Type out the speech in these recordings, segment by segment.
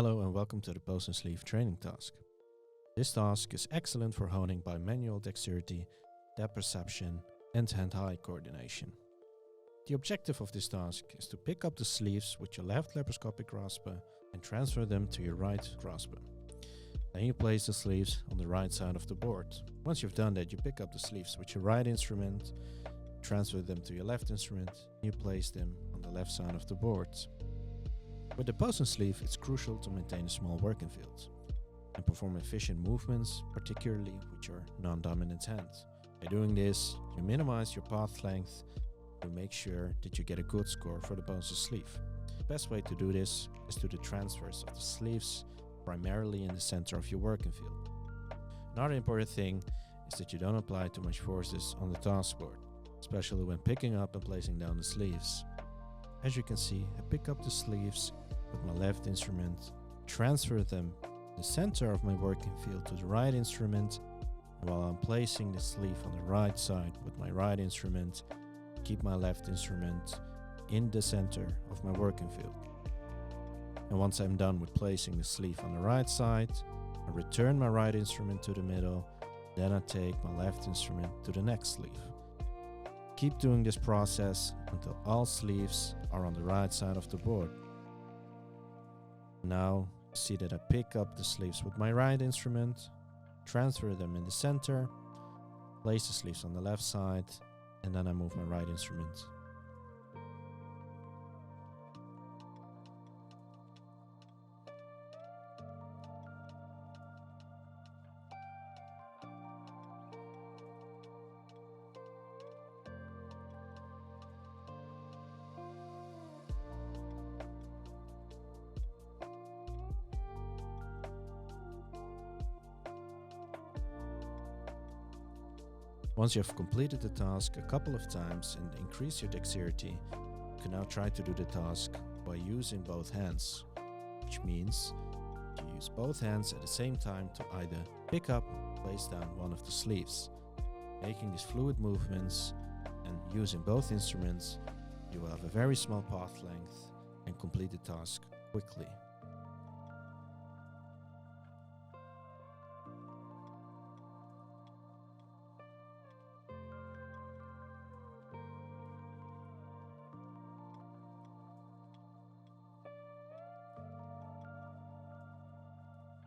Hello and welcome to the Pose and Sleeve training task. This task is excellent for honing bimanual dexterity, depth perception and hand-eye coordination. The objective of this task is to pick up the sleeves with your left laparoscopic grasper and transfer them to your right grasper. Then you place the sleeves on the right side of the board. Once you've done that, you pick up the sleeves with your right instrument, transfer them to your left instrument, and you place them on the left side of the board. With the pose and sleeve, it's crucial to maintain a small working field and perform efficient movements, particularly with your non-dominant hand. By doing this, you minimize your path length to make sure that you get a good score for the pose and sleeve. The best way to do this is to do the transfers of the sleeves primarily in the center of your working field. Another important thing is that you don't apply too much forces on the taskboard, especially when picking up and placing down the sleeves. As you can see, I pick up the sleeves with my left instrument, transfer them to the center of my working field to the right instrument, and while I'm placing the sleeve on the right side with my right instrument, keep my left instrument in the center of my working field. And once I'm done with placing the sleeve on the right side, I return my right instrument to the middle, then I take my left instrument to the next sleeve. Keep doing this process until all sleeves are on the right side of the board. Now, see that I pick up the sleeves with my right instrument, transfer them in the center, place the sleeves on the left side, and then I move my right instrument. Once you have completed the task a couple of times and increase your dexterity, you can now try to do the task by using both hands, which means you use both hands at the same time to either pick up or place down one of the sleeves. Making these fluid movements and using both instruments, you will have a very small path length and complete the task quickly.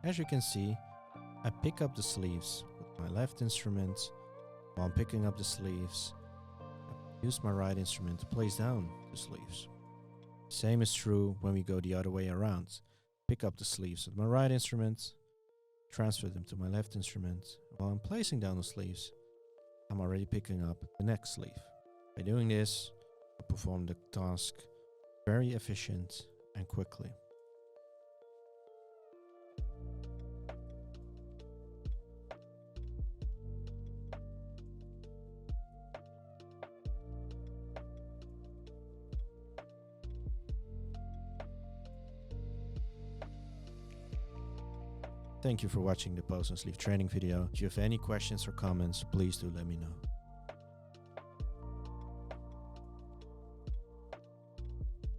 As you can see, I pick up the sleeves with my left instrument. While I'm picking up the sleeves, I use my right instrument to place down the sleeves. Same is true when we go the other way around. Pick up the sleeves with my right instrument, transfer them to my left instrument. While I'm placing down the sleeves, I'm already picking up the next sleeve. By doing this, I perform the task very efficient and quickly. Thank you for watching the Pose and Sleeve training video. If you have any questions or comments, please do let me know.